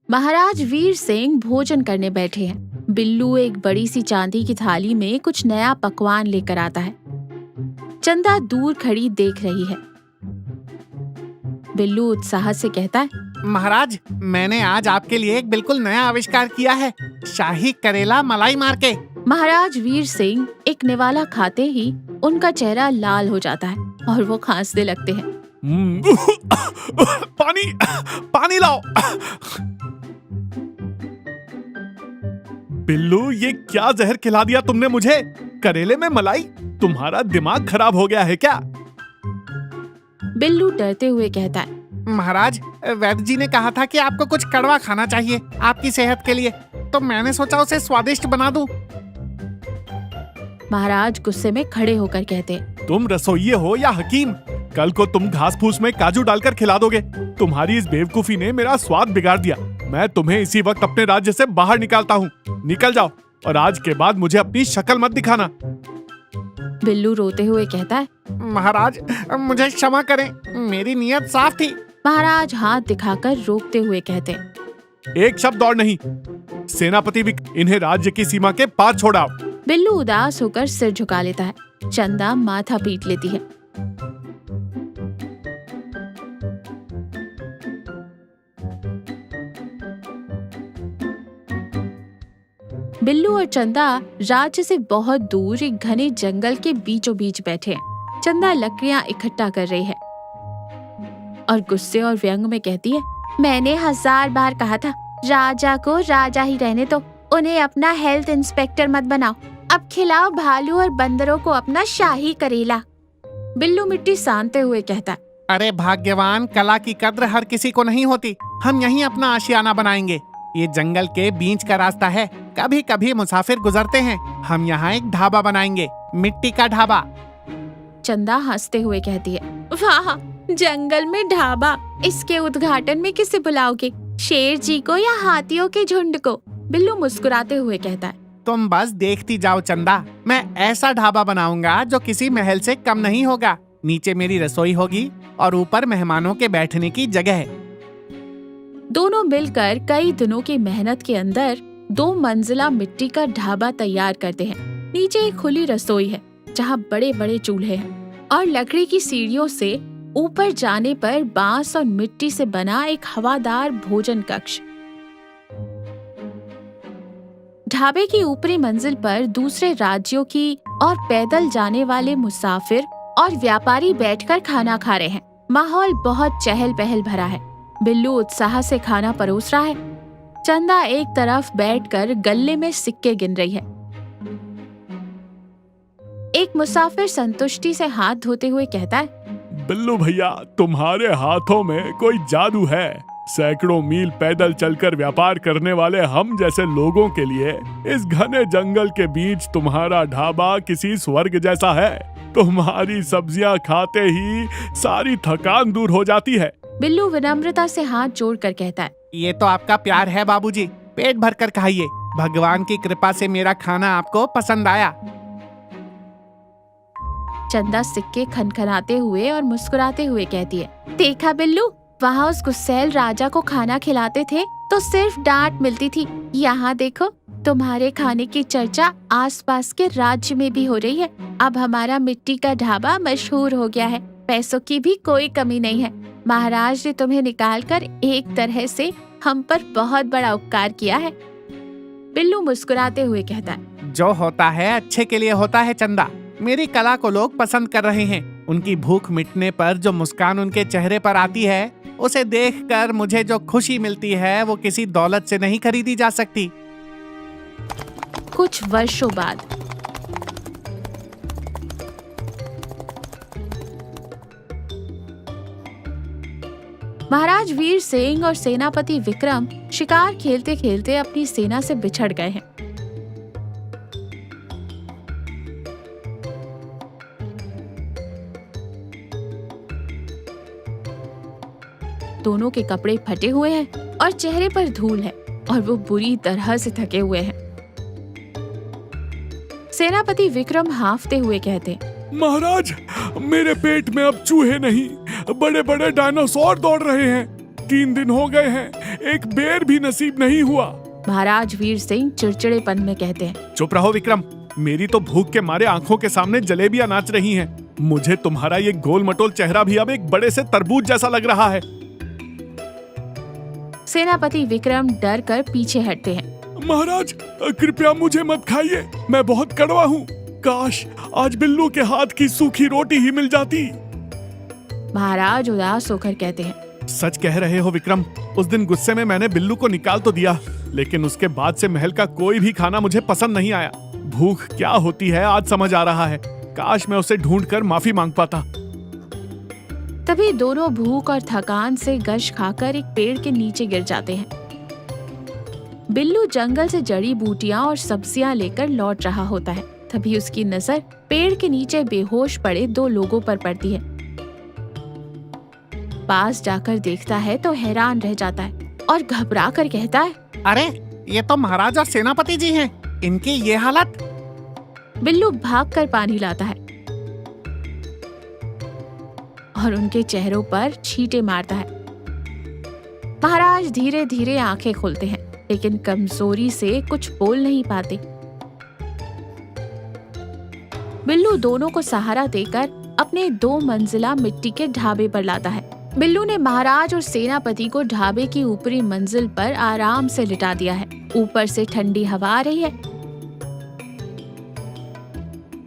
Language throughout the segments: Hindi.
महाराज वीर सिंह भोजन करने बैठे हैं। बिल्लू एक बड़ी सी चांदी की थाली में कुछ नया पकवान लेकर आता है। चंदा दूर खड़ी देख रही है। बिल्लू उत्साह से कहता है, महाराज, मैंने आज आपके लिए एक बिल्कुल नया आविष्कार किया है, शाही करेला मलाई मार के। महाराज वीर सिंह एक निवाला खाते ही उनका चेहरा लाल हो जाता है और वो खांसने लगते हैं। पानी पानी लाओ। बिल्लू, ये क्या जहर खिला दिया तुमने मुझे? करेले में मलाई? तुम्हारा दिमाग खराब हो गया है क्या? बिल्लू डरते हुए कहता है, महाराज, वैद्य जी ने कहा था कि आपको कुछ कड़वा खाना चाहिए आपकी सेहत के लिए, तो मैंने सोचा उसे स्वादिष्ट बना दूं। महाराज गुस्से में खड़े होकर कहते, तुम रसोइये हो या हकीम? कल को तुम घास फूस में काजू डालकर खिला दोगे। तुम्हारी इस बेवकूफी ने मेरा स्वाद बिगाड़ दिया। मैं तुम्हें इसी वक्त अपने राज्य से बाहर निकालता हूँ। निकल जाओ और आज के बाद मुझे अपनी शक्ल मत दिखाना। बिल्लू रोते हुए कहता है, महाराज, मुझे क्षमा करें, मेरी नीयत साफ थी। महाराज हाथ दिखाकर रोकते हुए कहते, एक शब्द और नहीं। सेनापति इन्हें राज्य की सीमा के पार छोड़ाओ। बिल्लू उदास होकर सिर झुका लेता है। चंदा माथा पीट लेती है। बिल्लू और चंदा राज्य से बहुत दूर एक घने जंगल के बीचों बीच बैठे हैं। चंदा लकड़ियां इकट्ठा कर रही है और गुस्से और व्यंग में कहती है, मैंने 1000 बार कहा था राजा को राजा ही रहने दो, उन्हें अपना हेल्थ इंस्पेक्टर मत बनाओ। अब खिलाओ भालू और बंदरों को अपना शाही करेला। बिल्लू मिट्टी सानते हुए कहता है, अरे भाग्यवान, कला की कद्र हर किसी को नहीं होती। हम यहीं अपना आशियाना बनाएंगे। ये जंगल के बीच का रास्ता है, कभी कभी मुसाफिर गुजरते हैं। हम यहाँ एक ढाबा बनाएंगे, मिट्टी का ढाबा। चंदा हंसते हुए कहती है, वाह, जंगल में ढाबा, इसके उद्घाटन में किसे बुलाओगे? शेर जी को या हाथियों के झुंड को? बिल्लू मुस्कुराते हुए कहता है, तुम बस देखती जाओ चंदा, मैं ऐसा ढाबा बनाऊंगा जो किसी महल से कम नहीं होगा। नीचे मेरी रसोई होगी और ऊपर मेहमानों के बैठने की जगह है। दोनों मिलकर कई दिनों की मेहनत के अंदर 2 मंजिला मिट्टी का ढाबा तैयार करते हैं। नीचे एक खुली रसोई है जहाँ बड़े बड़े चूल्हे हैं और लकड़ी की सीढ़ियों से ऊपर जाने पर बांस और मिट्टी से बना एक हवादार भोजन कक्ष। ढाबे की ऊपरी मंजिल पर दूसरे राज्यों की और पैदल जाने वाले मुसाफिर और व्यापारी बैठकर खाना खा रहे हैं। माहौल बहुत चहल पहल भरा है। बिल्लू उत्साह से खाना परोस रहा है। चंदा एक तरफ बैठकर गल्ले में सिक्के गिन रही है। एक मुसाफिर संतुष्टि से हाथ धोते हुए कहता है, बिल्लू भैया, तुम्हारे हाथों में कोई जादू है। सैकड़ों मील पैदल चलकर व्यापार करने वाले हम जैसे लोगों के लिए इस घने जंगल के बीच तुम्हारा ढाबा किसी स्वर्ग जैसा है। तुम्हारी सब्जियां खाते ही सारी थकान दूर हो जाती है। बिल्लू विनम्रता से हाथ जोड़कर कहता है, ये तो आपका प्यार है बाबूजी, पेट भर कर खाइए। भगवान की कृपा से मेरा खाना आपको पसंद आया। चंदा सिक्के खनखनाते हुए और मुस्कुराते हुए कहती है, देखा बिल्लू, वहाँ उस गुस्सैल राजा को खाना खिलाते थे तो सिर्फ डांट मिलती थी। यहाँ देखो, तुम्हारे खाने की चर्चा आसपास के राज्य में भी हो रही है। अब हमारा मिट्टी का ढाबा मशहूर हो गया है। पैसों की भी कोई कमी नहीं है। महाराज ने तुम्हें निकालकर एक तरह से हम पर बहुत बड़ा उपकार किया है। बिल्लू मुस्कुराते हुए कहता है, जो होता है अच्छे के लिए होता है चंदा। मेरी कला को लोग पसंद कर रहे हैं। उनकी भूख मिटने पर जो मुस्कान उनके चेहरे पर आती है, उसे देखकर मुझे जो खुशी मिलती है वो किसी दौलत से नहीं खरीदी जा सकती। कुछ वर्षों बाद महाराज वीर सिंह और सेनापति विक्रम शिकार खेलते खेलते अपनी सेना से बिछड़ गए हैं। दोनों के कपड़े फटे हुए हैं और चेहरे पर धूल है और वो बुरी तरह से थके हुए हैं। सेनापति विक्रम हांफते हुए कहते, महाराज, मेरे पेट में अब चूहे नहीं, बड़े बड़े डायनासोर दौड़ रहे हैं। 3 दिन हो गए हैं, एक बेर भी नसीब नहीं हुआ। महाराज वीर सिंह चिड़चिड़ेपन में कहते हैं। चुप रहो विक्रम, मेरी तो भूख के मारे आंखों के सामने जलेबियां नाच रही हैं। मुझे तुम्हारा ये गोल मटोल चेहरा भी अब एक बड़े से तरबूज जैसा लग रहा है। सेनापति विक्रम डर कर पीछे हटते हैं। महाराज कृपया मुझे मत खाइए, मैं बहुत कड़वा हूँ। काश आज बिल्लू के हाथ की सूखी रोटी ही मिल जाती। महाराज उदास होकर कहते हैं। सच कह रहे हो विक्रम, उस दिन गुस्से में मैंने बिल्लू को निकाल तो दिया, लेकिन उसके बाद से महल का कोई भी खाना मुझे पसंद नहीं आया। भूख क्या होती है आज समझ आ रहा है। काश मैं उसे ढूंढकर माफी मांग पाता। तभी दोनों भूख और थकान से गश खाकर एक पेड़ के नीचे गिर जाते हैं। बिल्लू जंगल से जड़ी बूटियां और सब्जियां लेकर लौट रहा होता है। तभी उसकी नजर पेड़ के नीचे बेहोश पड़े दो लोगों पर पड़ती है। पास जाकर देखता है तो हैरान रह जाता है और घबरा कर कहता है, अरे ये तो महाराज और सेनापति जी हैं। इनकी ये हालत। बिल्लू भागकर पानी लाता है और उनके चेहरों पर छींटे मारता है। महाराज धीरे धीरे आंखें खोलते हैं, लेकिन कमजोरी से कुछ बोल नहीं पाते। बिल्लू दोनों को सहारा देकर अपने 2 मंजिला मिट्टी के ढाबे पर लाता है। बिल्लू ने महाराज और सेनापति को ढाबे की ऊपरी मंजिल पर आराम से लिटा दिया है। ऊपर से ठंडी हवा आ रही है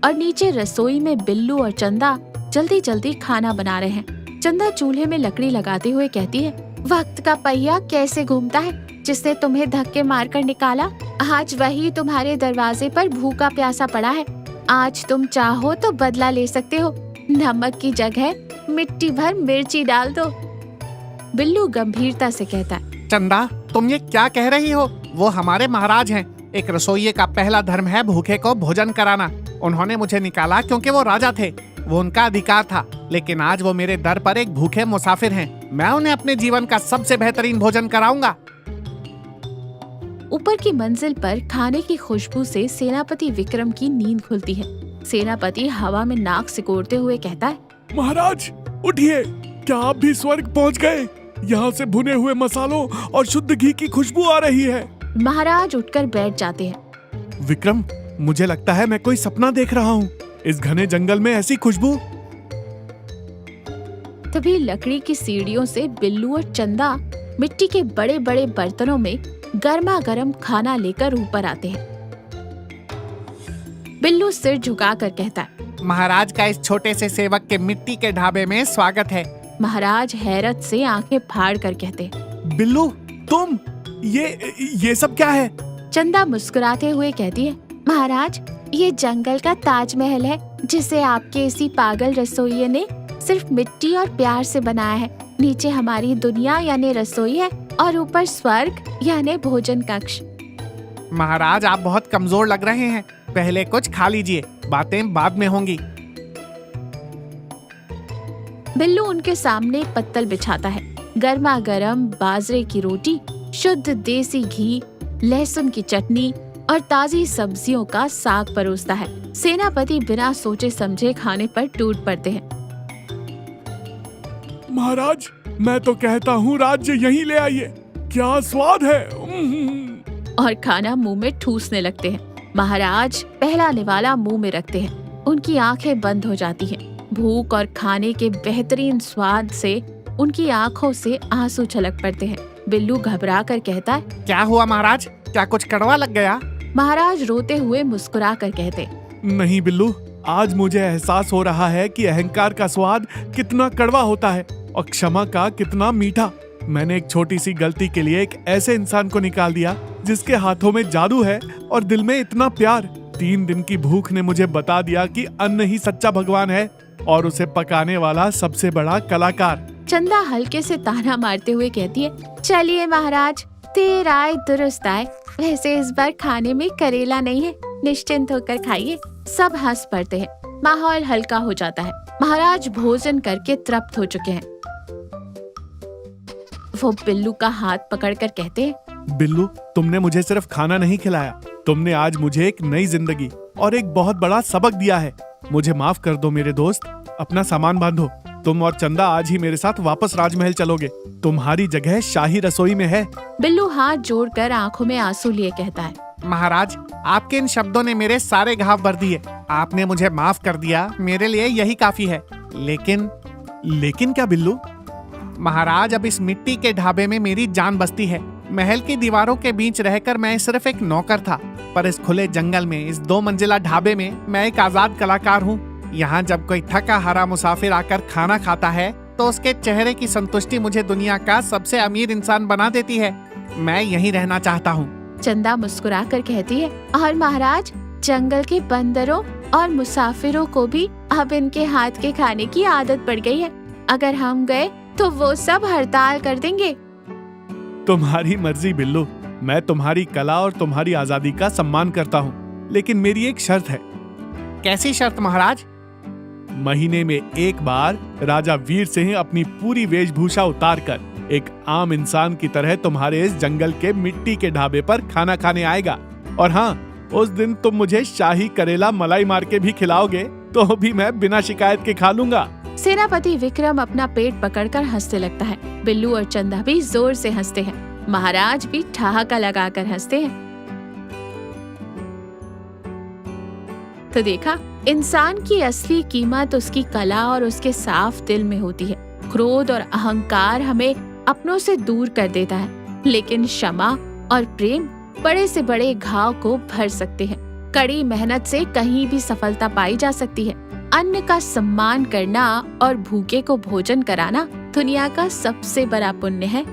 और नीचे रसोई में बिल्लू और चंदा जल्दी जल्दी खाना बना रहे हैं। चंदा चूल्हे में लकड़ी लगाते हुए कहती है, वक्त का पहिया कैसे घूमता है, जिसने तुम्हें धक्के मारकर निकाला, आज वही तुम्हारे दरवाजे पर भूखा प्यासा पड़ा है। आज तुम चाहो तो बदला ले सकते हो। नमक की जगह मिट्टी भर मिर्ची डाल दो। बिल्लू गंभीरता से कहता है, चंदा तुम ये क्या कह रही हो? वो हमारे महाराज हैं। एक रसोइये का पहला धर्म है भूखे को भोजन कराना। उन्होंने मुझे निकाला क्योंकि वो राजा थे, वो उनका अधिकार था। लेकिन आज वो मेरे दर पर एक भूखे मुसाफिर हैं। मैं उन्हें अपने जीवन का सबसे बेहतरीन भोजन कराऊंगा। ऊपर की मंजिल पर खाने की खुशबू से सेनापति विक्रम की नींद खुलती है। सेनापति हवा में नाक सिकोड़ते हुए कहता है, महाराज उठिए, क्या आप भी स्वर्ग पहुंच गए? यहाँ से भुने हुए मसालों और शुद्ध घी की खुशबू आ रही है। महाराज उठकर बैठ जाते हैं। विक्रम, मुझे लगता है मैं कोई सपना देख रहा हूँ। इस घने जंगल में ऐसी खुशबू। तभी लकड़ी की सीढ़ियों से बिल्लू और चंदा मिट्टी के बड़े बड़े बर्तनों में गर्मा गर्म खाना लेकर ऊपर आते हैं। बिल्लू सिर झुकाकर कहता है, महाराज का इस छोटे से सेवक के मिट्टी के ढाबे में स्वागत है। महाराज हैरत से आंखें फाड़ कर कहते हैं, बिल्लू तुम, ये सब क्या है? चंदा मुस्कुराते हुए कहती है, महाराज ये जंगल का ताजमहल है, जिसे आपके इसी पागल रसोइये ने सिर्फ मिट्टी और प्यार से बनाया है। नीचे हमारी दुनिया यानी रसोई है और ऊपर स्वर्ग यानी भोजन कक्ष। महाराज आप बहुत कमजोर लग रहे हैं, पहले कुछ खा लीजिए, बातें बाद में होंगी। बिल्लू उनके सामने पत्तल बिछाता है। गर्मा गर्म बाजरे की रोटी, शुद्ध देसी घी, लहसुन की चटनी और ताजी सब्जियों का साग परोसता है। सेनापति बिना सोचे समझे खाने पर टूट पड़ते हैं। महाराज मैं तो कहता हूँ राज्य यहीं ले आइए, क्या स्वाद है। और खाना मुंह में ठूसने लगते हैं। महाराज पहला निवाला मुंह में रखते हैं। उनकी आंखें बंद हो जाती हैं। भूख और खाने के बेहतरीन स्वाद से उनकी आंखों से आंसू छलक पड़ते हैं। बिल्लू घबरा कर कहता है, क्या हुआ महाराज, क्या कुछ कड़वा लग गया? महाराज रोते हुए मुस्कुरा कर कहते, नहीं बिल्लू, आज मुझे एहसास हो रहा है कि अहंकार का स्वाद कितना कड़वा होता है और क्षमा का कितना मीठा। मैंने एक छोटी सी गलती के लिए एक ऐसे इंसान को निकाल दिया जिसके हाथों में जादू है और दिल में इतना प्यार। 3 दिन की भूख ने मुझे बता दिया कि अन्न ही सच्चा भगवान है और उसे पकाने वाला सबसे बड़ा कलाकार। चंदा हल्के से ताना मारते हुए कहती है, चलिए महाराज, देर आए दुरुस्त आए। वैसे इस बार खाने में करेला नहीं है, निश्चिंत होकर खाइए। सब हंस पड़ते हैं। माहौल हल्का हो जाता है। महाराज भोजन करके तृप्त हो चुके हैं। वो बिल्लू का हाथ पकड़कर कहते हैं, बिल्लू, तुमने मुझे सिर्फ खाना नहीं खिलाया, तुमने आज मुझे एक नई जिंदगी और एक बहुत बड़ा सबक दिया है। मुझे माफ कर दो मेरे दोस्त, अपना सामान बांधो, तुम और चंदा आज ही मेरे साथ वापस राजमहल चलोगे। तुम्हारी जगह शाही रसोई में है। बिल्लू हाथ जोड़कर आंखों में आंसू लिए कहता है, महाराज, आपके इन शब्दों ने मेरे सारे घाव भर दिए। आपने मुझे माफ कर दिया, मेरे लिए यही काफी है। लेकिन क्या बिल्लू? महाराज, अब इस मिट्टी के ढाबे में मेरी जान बसती है। महल की दीवारों के बीच रहकर मैं सिर्फ एक नौकर था, पर इस खुले जंगल में, इस 2 मंजिला ढाबे में मैं एक आजाद कलाकार हूँ। यहाँ जब कोई थका हारा मुसाफिर आकर खाना खाता है तो उसके चेहरे की संतुष्टि मुझे दुनिया का सबसे अमीर इंसान बना देती है। मैं यहीं रहना चाहता हूँ। चंदा मुस्कुरा कर कहती है, और महाराज, जंगल के बंदरों और मुसाफिरों को भी अब इनके हाथ के खाने की आदत पड़ गई है। अगर हम गए तो वो सब हड़ताल कर देंगे। तुम्हारी मर्जी बिल्लू। मैं तुम्हारी कला और तुम्हारी आजादी का सम्मान करता हूँ, लेकिन मेरी एक शर्त है। कैसी शर्त महाराज? महीने में एक बार राजा वीर सिंह अपनी पूरी वेशभूषा उतारकर एक आम इंसान की तरह तुम्हारे इस जंगल के मिट्टी के ढाबे पर खाना खाने आएगा। और हाँ, उस दिन तुम मुझे शाही करेला मलाई मार के भी खिलाओगे तो भी मैं बिना शिकायत के खा लूंगा। सेनापति विक्रम अपना पेट पकड़कर हंसने लगता है। बिल्लू और चंदा भी जोर से हंसते हैं। महाराज भी ठहाका लगाकर हंसते हैं। तो देखा, इंसान की असली कीमत उसकी कला और उसके साफ दिल में होती है। क्रोध और अहंकार हमें अपनों से दूर कर देता है, लेकिन क्षमा और प्रेम बड़े से बड़े घाव को भर सकते हैं। कड़ी मेहनत से कहीं भी सफलता पाई जा सकती है। अन्न का सम्मान करना और भूखे को भोजन कराना दुनिया का सबसे बड़ा पुण्य है।